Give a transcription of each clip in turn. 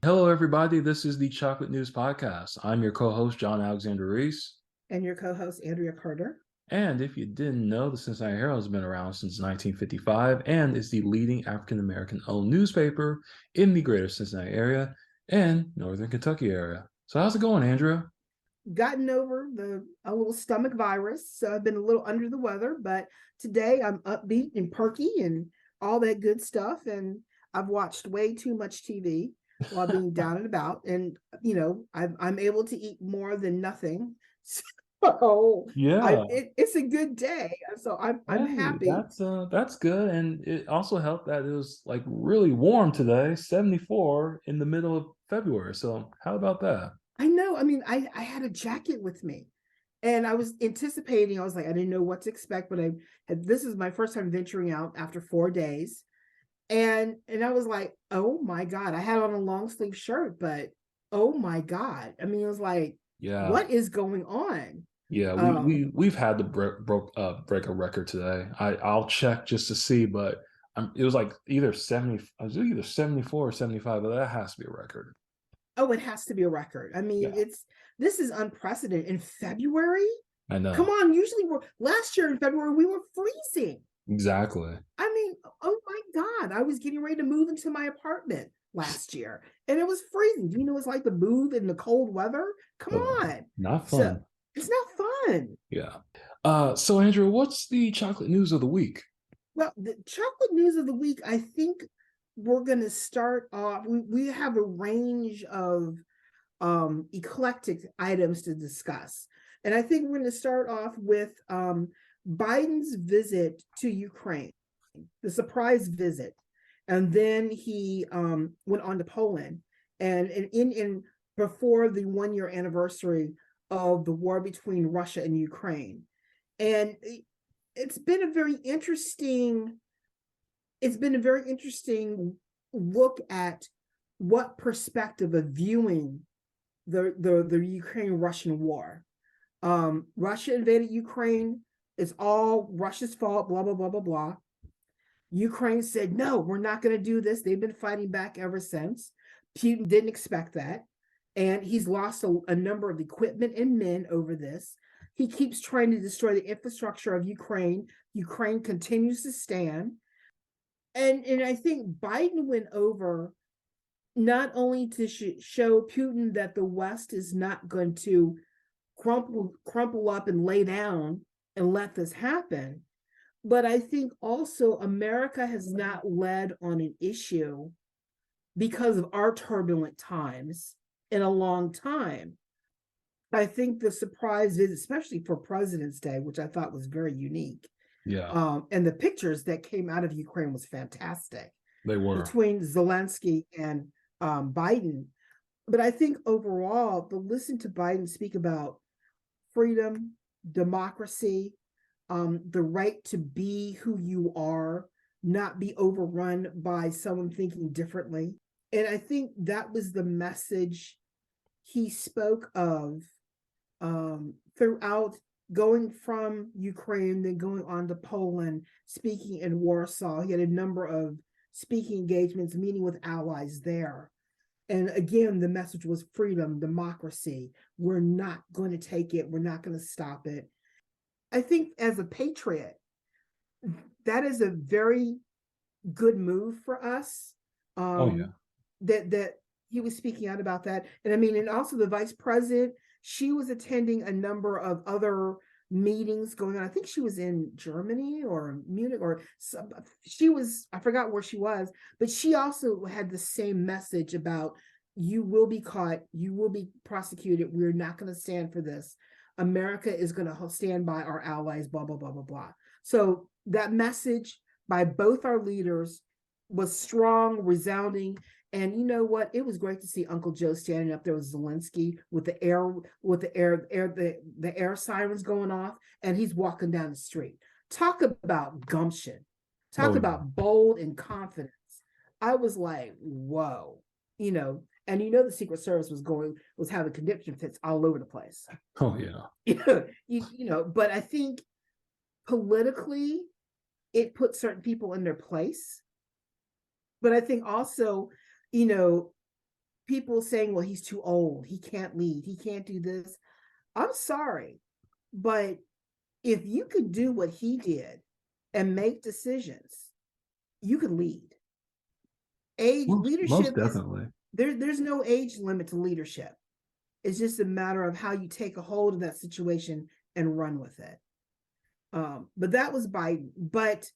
Hello, everybody. This is the Chocolate News Podcast. I'm your co-host, John Alexander Reese. And your co-host, Andria Carter. And if you didn't know, the Cincinnati Herald has been around since 1955 and is the leading African-American owned newspaper in the greater Cincinnati area and northern Kentucky area. So how's it going, Andrea? Gotten over a little stomach virus, so I've been a little under the weather, but today I'm upbeat and perky and all that good stuff. And I've watched way too much TV while being down and about, and I'm able to eat more than nothing. So Yeah. it's a good day. So I'm Hey, happy. that's good. And it also helped that it was like really warm today, 74 in the middle of February. So how about that? I know. I mean, I had a jacket with me. And I was anticipating, I was like, I didn't know what to expect, but this is my first time venturing out after 4 days. And I was like, oh my God, I had on a long sleeve shirt, but oh my God. I mean, it was like, Yeah. what is going on? Yeah, we Um, we we've had to break a record today. I'll check just to see, but it was like either 70, I was either 74 or 75, but that has to be a record. oh, it has to be a record. I mean, Yeah, this is unprecedented. In February? I Come know. on, usually last year in February, we were freezing. Exactly. I mean, oh my God, I was getting ready to move into my apartment last year and it was freezing. Do you know it's like to move in the cold weather? Come Oh, on. not So fun. it's not fun. Yeah. So Andrew, what's the chocolate news of the week? Well, the chocolate news of the week, I think we're going to start off. We have a range of eclectic items to discuss. And I think we're going to start off with Biden's visit to Ukraine, the surprise visit. And then he went on to Poland. And in before the 1 year anniversary of the war between Russia and Ukraine. And it's been a very interesting, it's been a very interesting look at what perspective of viewing the Ukraine Russian war. Russia invaded Ukraine. It's all Russia's fault. Blah blah blah blah blah. Ukraine said no, we're not going to do this. They've been fighting back ever since. Putin didn't expect that, and he's lost a number of equipment and men over this. He keeps trying to destroy the infrastructure of Ukraine. Ukraine continues to stand, and I think Biden went over not only to show Putin that the West is not going to crumple up and lay down and let this happen, but I think also America has not led on an issue because of our turbulent times in a long time. I think the surprise visit, especially for President's Day, which I thought was very unique, Yeah, and the pictures that came out of Ukraine was fantastic they were. between Zelensky and Biden. But I think overall, to listen to Biden speak about freedom, democracy, the right to be who you are, not be overrun by someone thinking differently. And I think that was the message he spoke of throughout going from Ukraine, then going on to Poland, speaking in Warsaw. He had a number of speaking engagements, meeting with allies there. And again, the message was freedom, democracy. We're not going to take it. We're not going to stop it. I think as a patriot, that is a very good move for us. Oh yeah. That he was speaking out about that, and I mean, and also the vice president, she was attending a number of other meetings going on. I think she was in Germany or Munich, or she was, I forgot where she was, but she also had the same message about you will be caught, you will be prosecuted. We're not going to stand for this. America is going to stand by our allies, blah blah blah blah blah. So that message by both our leaders was strong, resounding. And you know what? It was great to see Uncle Joe standing up there with Zelensky with the air sirens going off, and he's walking down the street. Talk about gumption. Oh Talk yeah. about bold and confidence. I was like, whoa, and the Secret Service was having conniption fits all over the place. Oh yeah. But I think politically it put certain people in their place. But I think also, you know, people saying, well, he's too old, he can't lead, he can't do this. I'm sorry, but if you could do what he did and make decisions, you could lead. Age Most leadership is definitely. there's no age limit to leadership. It's just a matter of how you take a hold of that situation and run with it. But that was Biden. But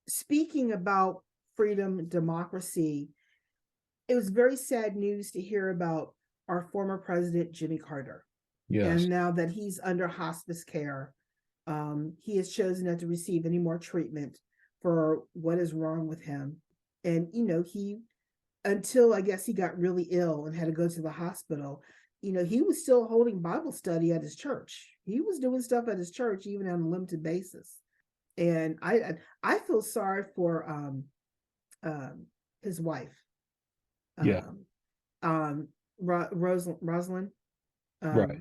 speaking about freedom and democracy, it was very sad news to hear about our former president, Jimmy Carter. Yes. And now that he's under hospice care, he has chosen not to receive any more treatment for what is wrong with him. And, he, until I guess he got really ill and had to go to the hospital, he was still holding Bible study at his church. He was doing stuff at his church, even on a limited basis. And I feel sorry for his wife, Yeah. Rosalind. Right.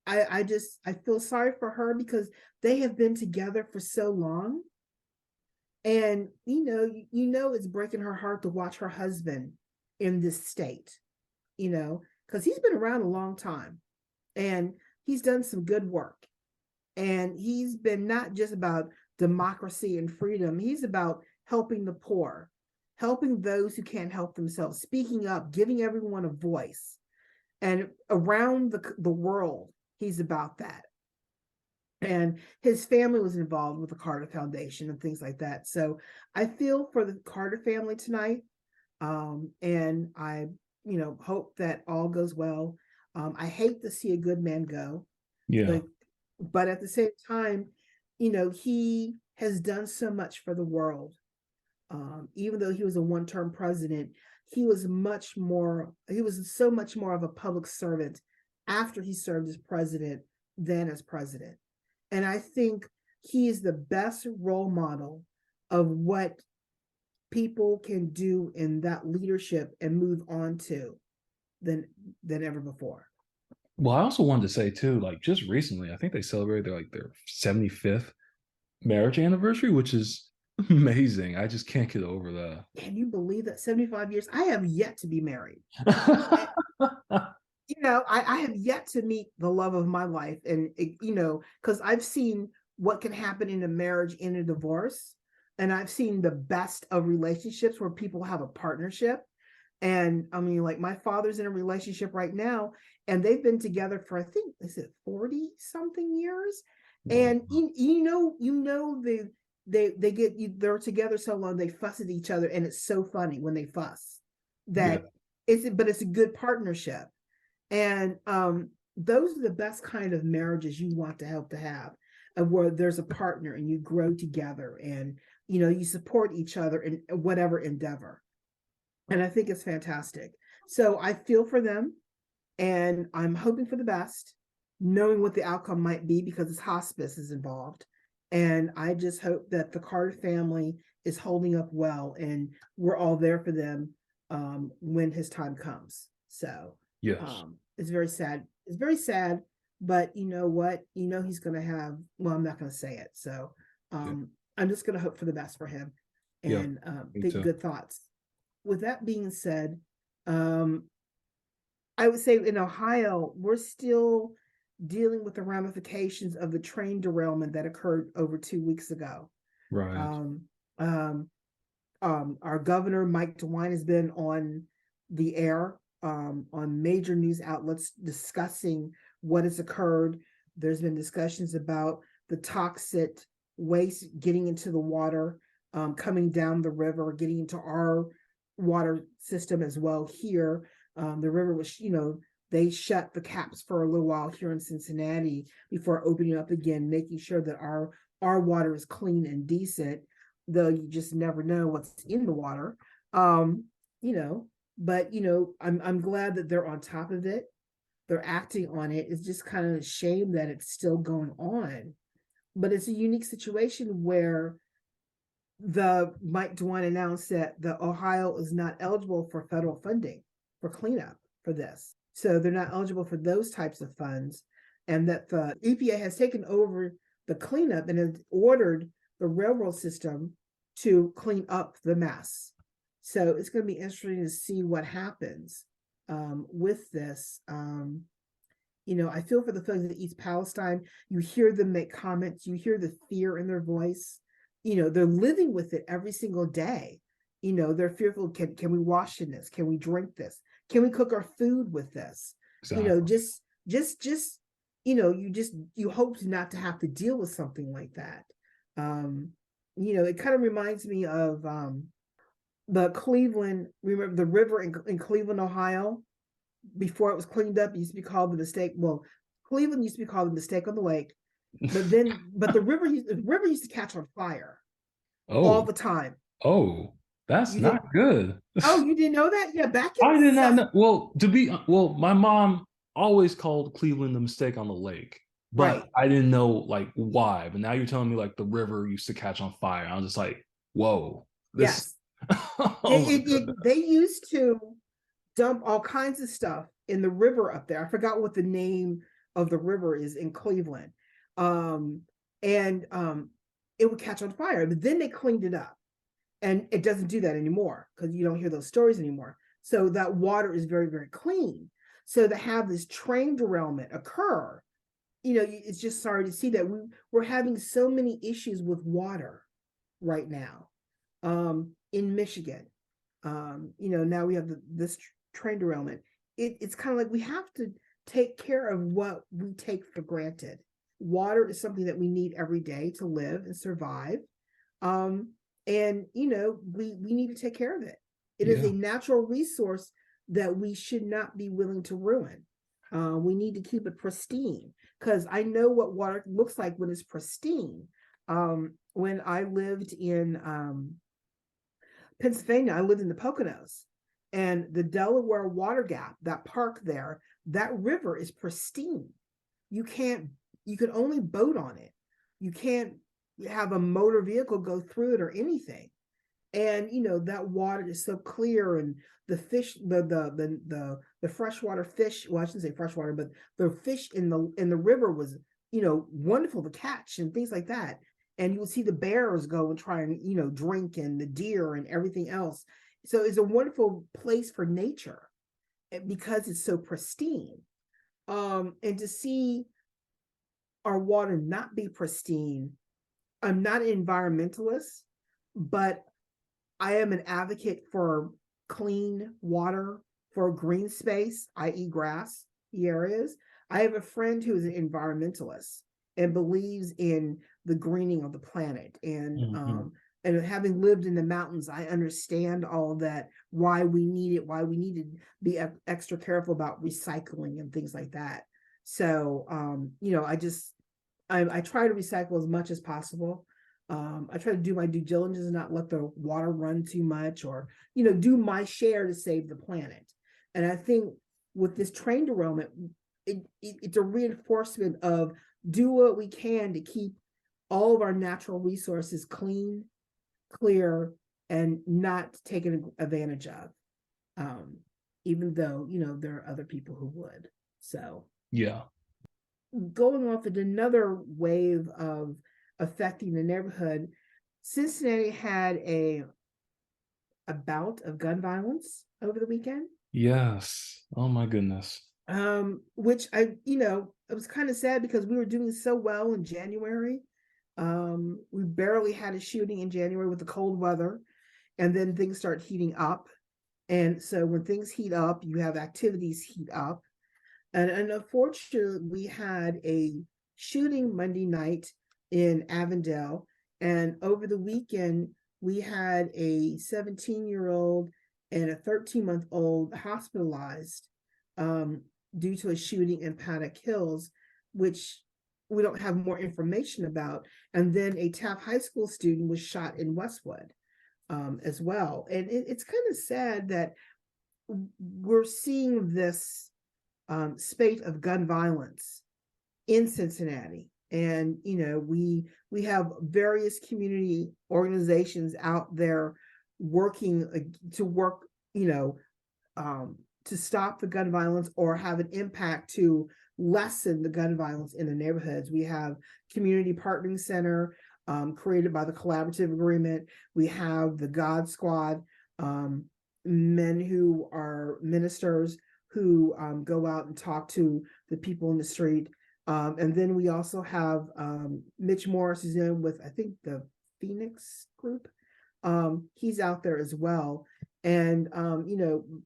I feel sorry for her because they have been together for so long. And it's breaking her heart to watch her husband in this state, because he's been around a long time and he's done some good work. And he's been not just about democracy and freedom, he's about helping the poor, helping those who can't help themselves, speaking up, giving everyone a voice. And around the world, he's about that. And his family was involved with the Carter Foundation and things like that. So I feel for the Carter family tonight. And I, hope that all goes well. I hate to see a good man go, Yeah. but at the same time, he has done so much for the world. Even though he was a one-term president, he was so much more of a public servant after he served as president than as president. And I think he is the best role model of what people can do in that leadership and move on to than ever before. Well, I also wanted to say too, like just recently, I think they celebrated their 75th marriage anniversary, which is amazing. I just can't get over that. Can you believe that 75 years? I have yet to be married. I have yet to meet the love of my life. And, because I've seen what can happen in a marriage in a divorce. And I've seen the best of relationships where people have a partnership. And I mean, like my father's in a relationship right now, and they've been together for, I think, is it 40 something years? And they're together so long, they fuss at each other. And it's so funny when they fuss Yeah. but it's a good partnership. And those are the best kind of marriages you want to have, where there's a partner and you grow together and, you support each other in whatever endeavor. And I think it's fantastic. So I feel for them and I'm hoping for the best, knowing what the outcome might be because it's hospice is involved. And I just hope that the Carter family is holding up well and we're all there for them when his time comes. So Yes. it's very sad. It's very sad, but you know what? He's going to have, well, I'm not going to say it. So Yeah. I'm just going to hope for the best for him Yeah. and Me think too. good thoughts. With that being said, I would say in Ohio, we're still dealing with the ramifications of the train derailment that occurred over 2 weeks ago. Right. Um, um, our governor, Mike DeWine, has been on the air on major news outlets discussing what has occurred. There's been discussions about the toxic waste getting into the water, coming down the river, getting into our water system as well here. The river was, they shut the caps for a little while here in Cincinnati before opening up again, making sure that our water is clean and decent, though you just never know what's in the water. But I'm glad that they're on top of it. They're acting on it. It's just kind of a shame that it's still going on. But it's a unique situation where the Mike DeWine announced that the Ohio is not eligible for federal funding for cleanup for this. So they're not eligible for those types of funds. And that the EPA has taken over the cleanup and has ordered the railroad system to clean up the mess. So it's going to be interesting to see what happens with this. I feel for the folks in East Palestine. You hear them make comments, you hear the fear in their voice. They're living with it every single day. They're fearful. Can we wash in this? Can we drink this? Can we cook our food with this? Exactly. You hope not to have to deal with something like that. It kind of reminds me of the Cleveland, remember the river in Cleveland, Ohio, before it was cleaned up, it used to be called the mistake. Well, Cleveland used to be called the mistake on the lake, but the river used to catch on fire all Oh, the time. oh, that's You not didn't? good. Oh, you didn't know that? Yeah, back in I did not seven. know. Well, my mom always called Cleveland the mistake on the lake, but Right. I didn't know like why. But now you're telling me like the river used to catch on fire. I was just like, whoa, this. Yes. Oh my goodness. They used to dump all kinds of stuff in the river up there. I forgot what the name of the river is in Cleveland. And it would catch on fire, but then they cleaned it up. And it doesn't do that anymore because you don't hear those stories anymore. So that water is very, very clean. So to have this train derailment occur, it's just sorry to see that we're having so many issues with water right now in Michigan. Now we have this train derailment. It's kind of like we have to take care of what we take for granted. Water is something that we need every day to live and survive. And we need to take care of it. It is Yeah, a natural resource that we should not be willing to ruin. We need to keep it pristine because I know what water looks like when it's pristine. When I lived in Pennsylvania, I lived in the Poconos, and the Delaware Water Gap, that park there, that river is pristine. You can't, you can only boat on it. You can't have a motor vehicle go through it or anything. And that water is so clear, and the fish, the freshwater fish. Well, I shouldn't say freshwater, but the fish in the river was wonderful to catch and things like that. And you would see the bears go and try and drink, and the deer and everything else. So it's a wonderful place for nature because it's so pristine. And to see our water not be pristine, I'm not an environmentalist, but I am an advocate for clean water, for green space, i.e., grass areas. I have a friend who is an environmentalist and believes in the greening of the planet. And having lived in the mountains, I understand all of that, why we need it, why we need to be extra careful about recycling and things like that. So, I try to recycle as much as possible. I try to do my due diligence and not let the water run too much, or do my share to save the planet. And I think with this train derailment, it's a reinforcement of do what we can to keep all of our natural resources clean, clear, and not taken advantage of. Even though there are other people who would. So yeah, going off at another wave of affecting the neighborhood, Cincinnati had a bout of gun violence over the weekend. yes. Oh my goodness. Which it was kind of sad because we were doing so well in January. We barely had a shooting in January with the cold weather, and then things start heating up. And so when things heat up, you have activities heat up. And unfortunately, we had a shooting Monday night in Avondale. And over the weekend, we had a 17-year-old and a 13-month-old hospitalized due to a shooting in Paddock Hills, which we don't have more information about. And then a Taft High School student was shot in Westwood as well. And it's kind of sad that we're seeing this spate of gun violence in Cincinnati. And we have various community organizations out there working to stop the gun violence or have an impact to lessen the gun violence in the neighborhoods. We have Community Partnering Center created by the Collaborative Agreement. We have the God Squad, men who are ministers who go out and talk to the people in the street. And then we also have Mitch Morris is in with, I think, the Phoenix group. He's out there as well. And,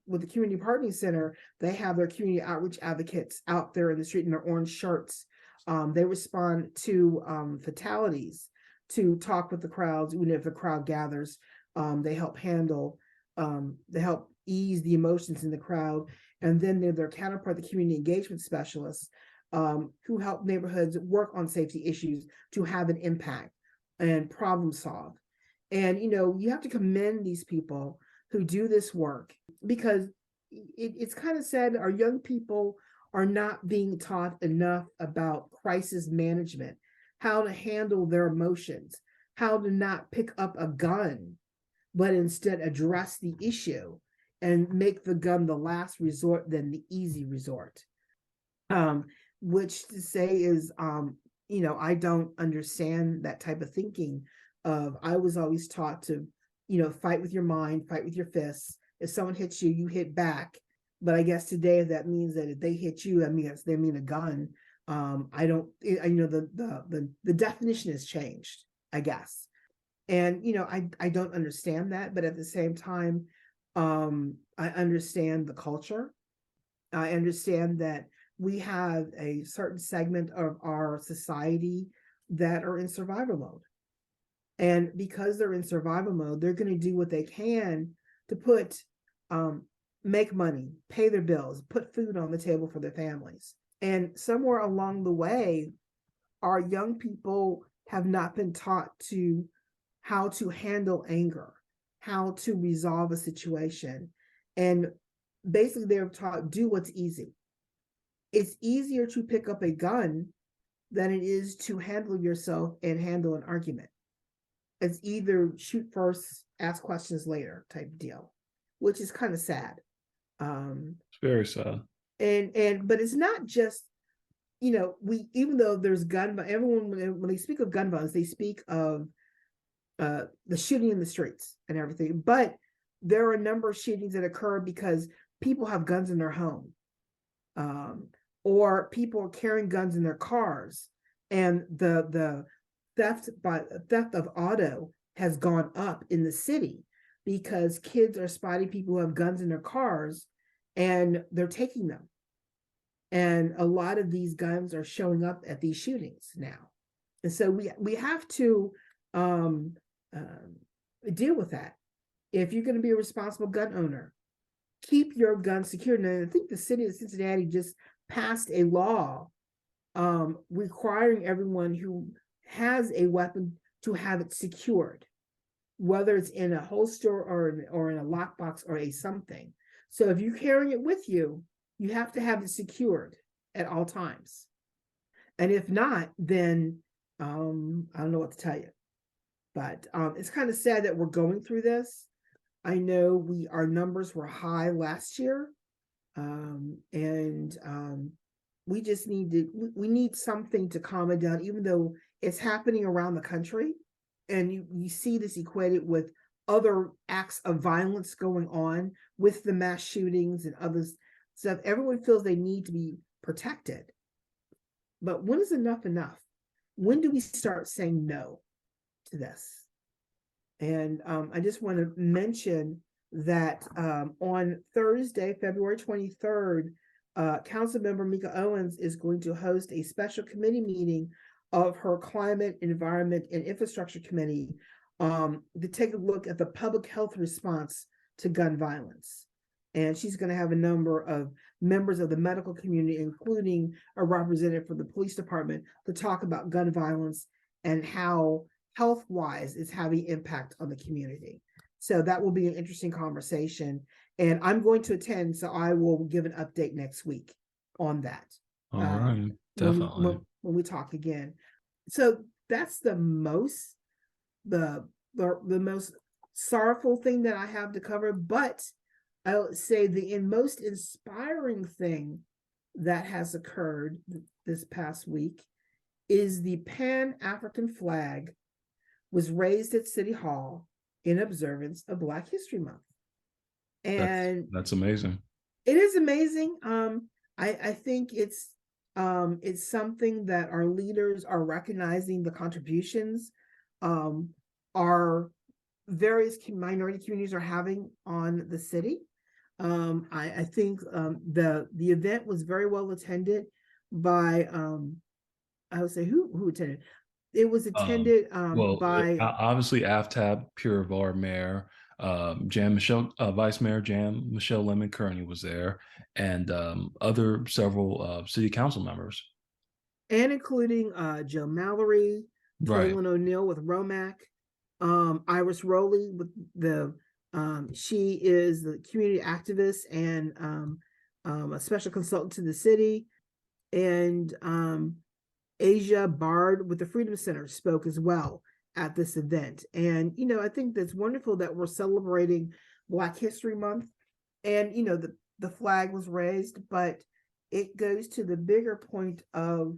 with the Community Partnering Center, they have their community outreach advocates out there in the street in their orange shirts. They respond to fatalities, to talk with the crowds, even if the crowd gathers. They help they help ease the emotions in the crowd. And then they're their counterpart, the community engagement specialists, who help neighborhoods work on safety issues to have an impact and problem solve. And, you have to commend these people who do this work, because it's kind of sad our young people are not being taught enough about crisis management, how to handle their emotions, how to not pick up a gun, but instead address the issue and make the gun the last resort than the easy resort. Which to say is, I don't understand that type of thinking. I was always taught to, fight with your mind, fight with your fists. If someone hits you, you hit back. But I guess today that means that if they hit you, they mean a gun. The definition has changed, I guess. And, I don't understand that, but at the same time, I understand the culture. I understand that we have a certain segment of our society that are in survival mode. And because they're in survival mode, they're going to do what they can to make money, pay their bills, put food on the table for their families. And somewhere along the way, our young people have not been taught how to handle anger, how to resolve a situation. And basically they're taught, do what's easy. It's easier to pick up a gun than it is to handle yourself and handle an argument. It's either shoot first, ask questions later type deal, which is kind of sad. It's very sad. But it's not just, even though there's everyone, when they speak of gun violence, they speak of the shooting in the streets and everything. But there are a number of shootings that occur because people have guns in their home, or people are carrying guns in their cars, and the theft of auto has gone up in the city because kids are spotting people who have guns in their cars and they're taking them. And a lot of these guns are showing up at these shootings now. And so we have to deal with that. If you're going to be a responsible gun owner, keep your gun secured. And I think the city of Cincinnati just passed a law requiring everyone who has a weapon to have it secured, whether it's in a holster or in a lockbox or a something. So if you're carrying it with you, you have to have it secured at all times. And if not, then I don't know what to tell you. But it's kind of sad that we're going through this. I know our numbers were high last year, and we just need something to calm it down, even though it's happening around the country. And you see this equated with other acts of violence going on with the mass shootings and others. So everyone feels they need to be protected. But when is enough enough? When do we start saying no to this? And I just want to mention that on Thursday, February 23rd, Councilmember Mika Owens is going to host a special committee meeting of her Climate, Environment, and Infrastructure Committee to take a look at the public health response to gun violence. And she's going to have a number of members of the medical community, including a representative from the police department, to talk about gun violence and how health-wise it's having impact on the community. So that will be an interesting conversation. And I'm going to attend, so I will give an update next week on that. All right, definitely. When we talk again. So that's the most sorrowful thing that I have to cover, but I would say the most inspiring thing that has occurred this past week is the Pan-African flag was raised at City Hall in observance of Black History Month. And that's amazing. It is amazing. I think it's something that our leaders are recognizing the contributions our various minority communities are having on the city. I think the event was very well attended by I would say who attended. It was Um, attended by Obviously, AFTAB, Pure of our mayor, Jan Michelle, Vice Mayor Jan Michelle Lemon Kearney was there, and other several city council members. and including Joe Mallory, Right. Tolan O'Neill with Romac, Iris Rowley with the she is the community activist and a special consultant to the city, and Asia Bard with the Freedom Center spoke as well at this event. And I think that's wonderful that we're celebrating Black History Month, and the flag was raised, but it goes to the bigger point of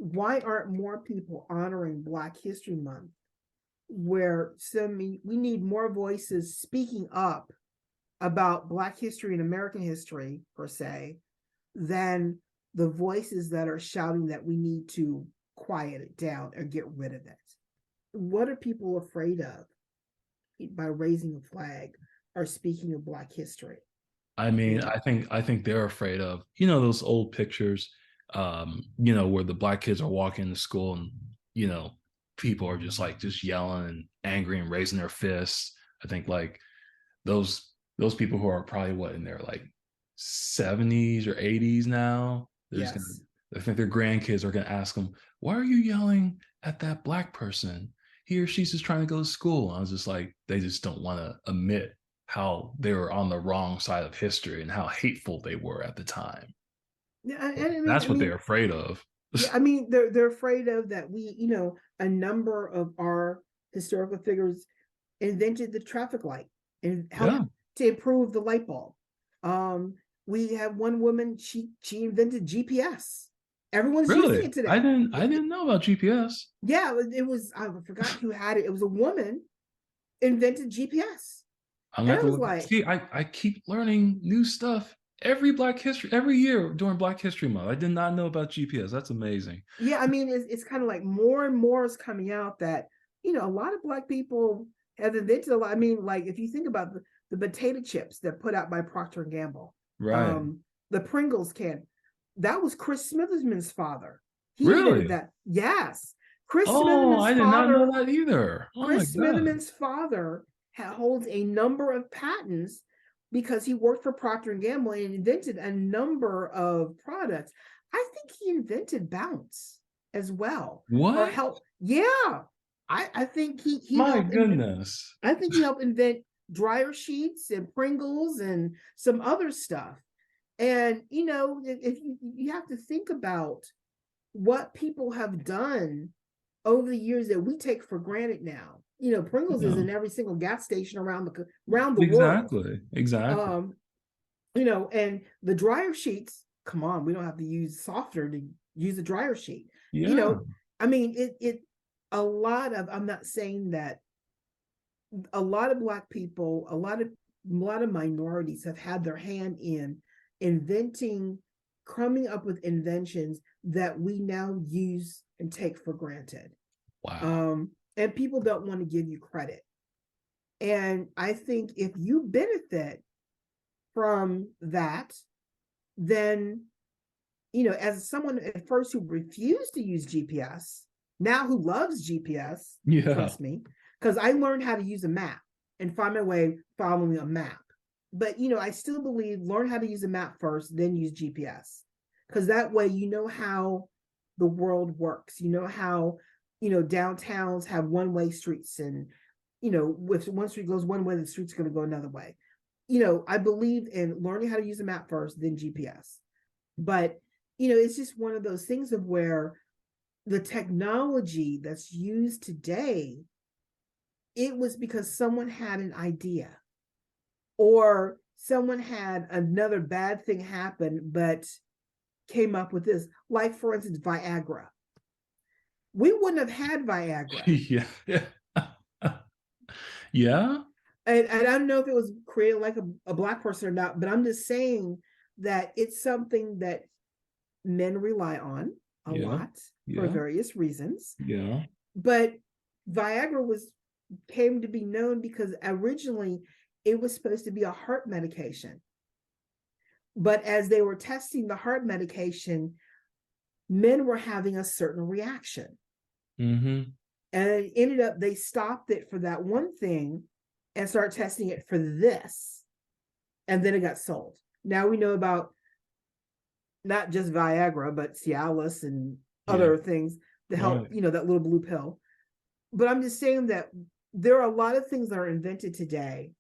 why aren't more people honoring Black History Month, where we need more voices speaking up about Black history and American history per se than the voices that are shouting that we need to quiet it down or get rid of it. What are people afraid of by raising a flag or speaking of Black history? I mean, And I think they're afraid of, those old pictures, where the black kids are walking to school and, you know, people are just like just yelling and angry and raising their fists. I think like those people who are probably what in their like 70s or 80s now, they're just gonna yes, I think their grandkids are gonna ask them, why are you yelling at that black person? He or she's just trying to go to school. I was just like, they just don't want to admit how they were on the wrong side of history and how hateful they were at the time. yeah, and That's what they're afraid of. yeah, I mean, they're afraid of that. A number of our historical figures invented the traffic light and helped Yeah, to improve the light bulb. We have one woman, she invented GPS. Everyone's using really. it today. I didn't know about GPS. Yeah, it was, I forgot who had it. It was a woman invented GPS. I'm gonna And have I to was look. like, See, I keep learning new stuff every year during Black History Month. I did not know about GPS. That's amazing. yeah, I mean, it's kind of like more and more is coming out that, a lot of Black people have invented a lot. I mean, like if you think about the potato chips that put out by Procter and Gamble, Right. um, the Pringles can, that was Chris Smitherman's father. He invented Really? that. Yes. Chris Oh, Smitherman's I did not know father, that either. Oh my Chris God. Smitherman's father holds a number of patents because he worked for Procter and Gamble and invented a number of products. I think he invented Bounce as well, or What? help. Yeah, I think he My helped invent. goodness. I think he helped invent dryer sheets and Pringles and some other stuff. And if you have to think about what people have done over the years that we take for granted now. Pringles is Yeah, in every single gas station around the world. exactly. Exactly. Um, and the dryer sheets, come on, we don't have to use softener to use a dryer sheet. You Yeah. know, I mean, it a lot of, I'm not saying that a lot of Black people, a lot of minorities have had their hand in inventing, coming up with inventions that we now use and take for granted. Wow. And people don't want to give you credit. And I think if you benefit from that, then, as someone at first who refused to use GPS, now who loves GPS, Yeah. trust me, because I learned how to use a map and find my way following a map. But, I still believe learn how to use a map first, then use GPS. Because that way, how the world works. You know how, downtowns have one-way streets, and, if one street goes one way, the street's going to go another way. I believe in learning how to use a map first, then GPS. But, it's just one of those things of where the technology that's used today, it was because someone had an idea or someone had another bad thing happen, but came up with this. Like, for instance, Viagra. We wouldn't have had Viagra. Yeah. Yeah. Yeah. And I don't know if it was created like a Black person or not, but I'm just saying that it's something that men rely on a Yeah. lot for Yeah. various reasons. Yeah. But Viagra came to be known because originally it was supposed to be a heart medication. But as they were testing the heart medication, men were having a certain reaction. Mm-hmm. And it ended up they stopped it for that one thing and started testing it for this. And then it got sold. Now we know about not just Viagra, but Cialis and Yeah. other things to help, Right. that little blue pill. But I'm just saying that there are a lot of things that are invented today,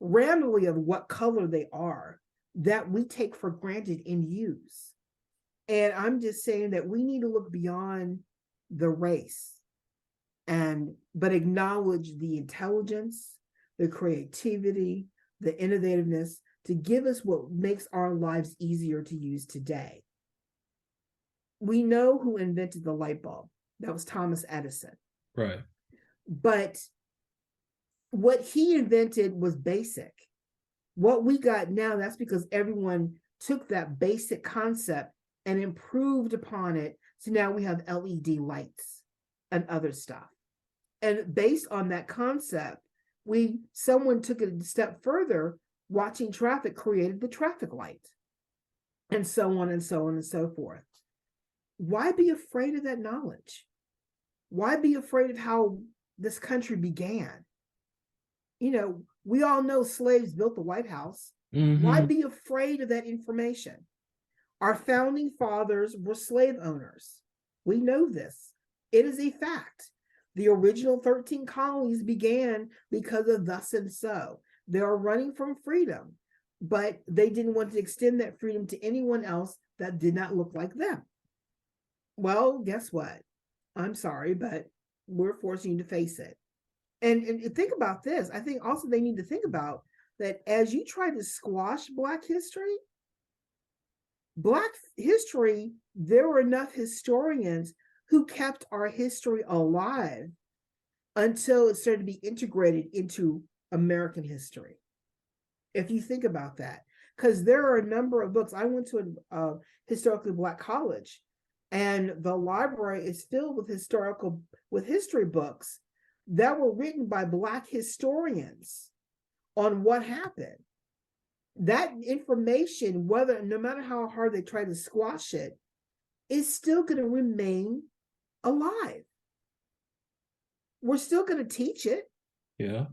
randomly of what color they are, that we take for granted and use. And I'm just saying that we need to look beyond the race but acknowledge the intelligence, the creativity, the innovativeness to give us what makes our lives easier to use today. We know who invented the light bulb. That was Thomas Edison. Right. But what he invented was basic. What we got now, that's because everyone took that basic concept and improved upon it. So now we have LED lights and other stuff. And based on that concept, someone took it a step further, watching traffic created the traffic light, and so on and so on and so forth. Why be afraid of that knowledge? Why be afraid of how this country began? We all know slaves built the White House. Why Mm-hmm. be afraid of that information? Our founding fathers were slave owners. We know this. It is a fact. The original 13 colonies began because of thus and so. They are running from freedom, but they didn't want to extend that freedom to anyone else that did not look like them. Well, guess what? I'm sorry, but we're forcing you to face it. And think about this. I think also they need to think about that as you try to squash Black history, there were enough historians who kept our history alive until it started to be integrated into American history. If you think about that, because there are a number of books. I went to a historically Black college, and the library is filled with history books that were written by Black historians on what happened. That information, no matter how hard they try to squash it, is still going to remain alive. We're still going to teach it. Yeah.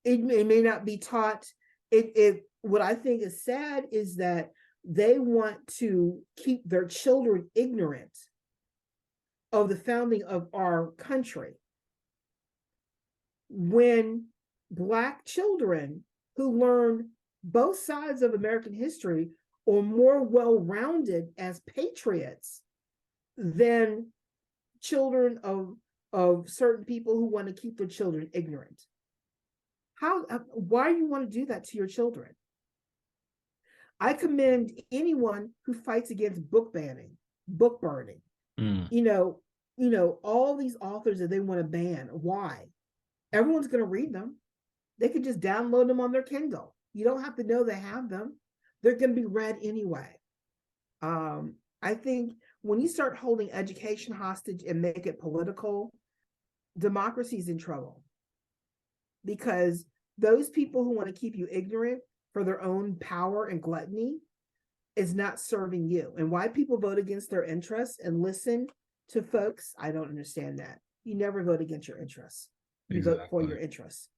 It may not be taught. What I think is sad is that they want to keep their children ignorant of the founding of our country, when Black children who learn both sides of American history are more well-rounded as patriots than children of certain people who want to keep their children ignorant. Why do you want to do that to your children? I commend anyone who fights against book banning, book burning. All these authors that they want to ban. Why? Everyone's going to read them. They could just download them on their Kindle. You don't have to know they have them. They're going to be read anyway. I think when you start holding education hostage and make it political, democracy is in trouble. Because those people who want to keep you ignorant for their own power and gluttony is not serving you. And why people vote against their interests and listen to folks, I don't understand that. You never vote against your interests. You vote for your interests.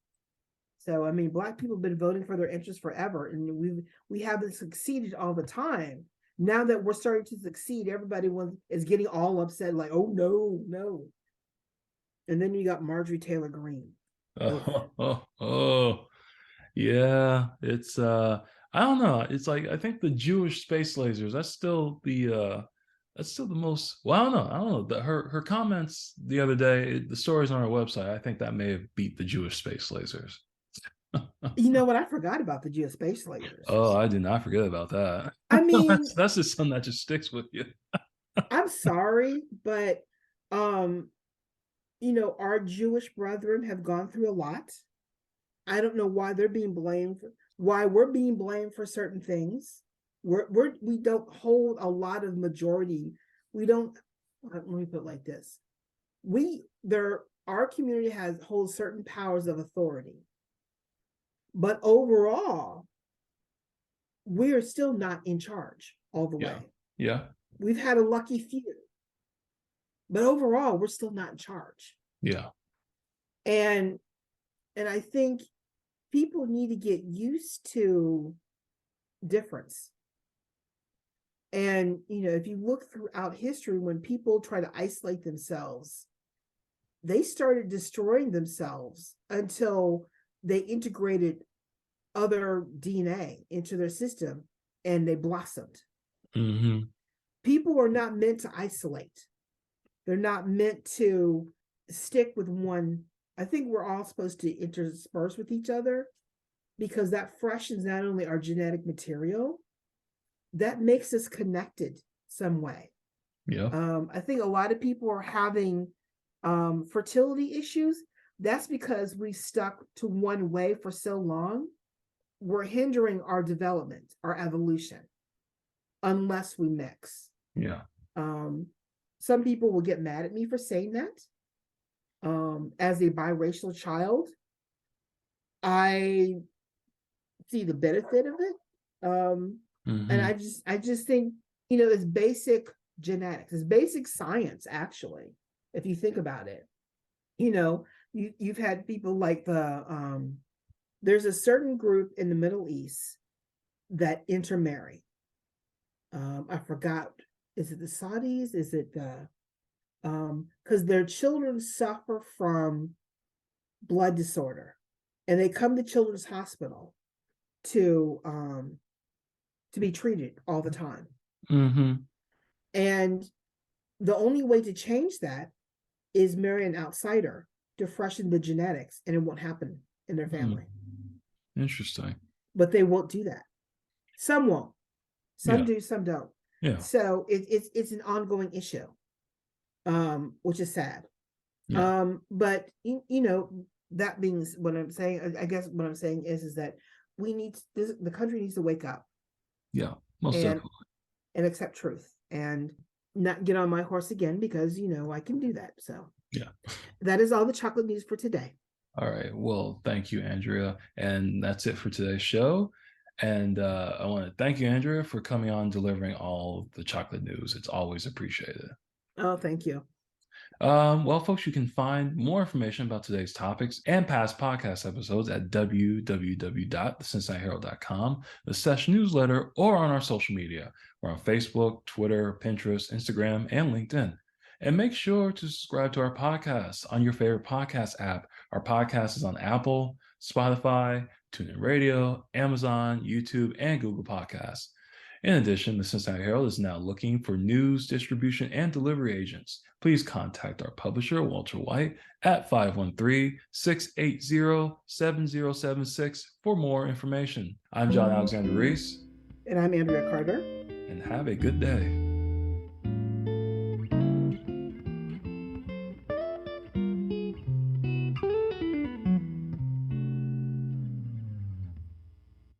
So, I mean, Black people have been voting for their interests forever, and we haven't succeeded all the time. Now that we're starting to succeed, everybody is getting all upset, like, oh, no. And then you got Marjorie Taylor Greene. Yeah. It's I don't know. It's like I think the Jewish space lasers, that's still the most, well, I don't know. Her comments the other day, the stories on her website, I think that may have beat the Jewish space lasers. You know what? I forgot about the geospatial lasers. Oh, I did not forget about that. I mean, that's just something that just sticks with you. I'm sorry, but our Jewish brethren have gone through a lot. I don't know why we're being blamed for certain things. We don't hold a lot of majority. We don't. Let me put it like this: our community holds certain powers of authority, but overall, we're still not in charge all the way. Yeah. We've had a lucky few, but overall, we're still not in charge. Yeah. And I think people need to get used to difference. And if you look throughout history, when people try to isolate themselves, they started destroying themselves until they integrated other DNA into their system and they blossomed. Mm-hmm. People are not meant to isolate. They're not meant to stick with one. I think we're all supposed to intersperse with each other, because that freshens not only our genetic material, that makes us connected some way. Yeah. I think a lot of people are having fertility issues. That's because we stuck to one way for so long. We're hindering our development, our evolution, unless we mix. Yeah. Some people will get mad at me for saying that. As a biracial child, I see the benefit of it. And I just think, it's basic genetics, it's basic science, actually, if you think about it. You've had people like there's a certain group in the Middle East that intermarry. I forgot, is it the Saudis? Is it because their children suffer from blood disorder, and they come to Children's Hospital to be treated all the time. Mm-hmm. And the only way to change that is marry an outsider to freshen the genetics, and it won't happen in their family. Interesting. But they won't do that. Some won't. Some do, some don't. Yeah. So it's an ongoing issue, which is sad. Yeah. But that means what I'm saying. I guess what I'm saying is that the country needs to wake up. Yeah, most definitely. And accept truth, and not get on my horse again, because I can do that. So yeah, that is all the chocolate news for today. All right. Well, thank you, Andrea. And that's it for today's show. And I want to thank you, Andrea, for coming on, delivering all the chocolate news. It's always appreciated. Oh, thank you. Well, folks, you can find more information about today's topics and past podcast episodes at www.thecincinnatiherald.com, the Sesh newsletter, or on our social media. We're on Facebook, Twitter, Pinterest, Instagram, and LinkedIn. And make sure to subscribe to our podcast on your favorite podcast app. Our podcast is on Apple, Spotify, TuneIn Radio, Amazon, YouTube, and Google Podcasts. In addition, the Cincinnati Herald is now looking for news, distribution, and delivery agents. Please contact our publisher, Walter White, at 513-680-7076 for more information. I'm John Alexander Reese. And I'm Andria Carter. And have a good day.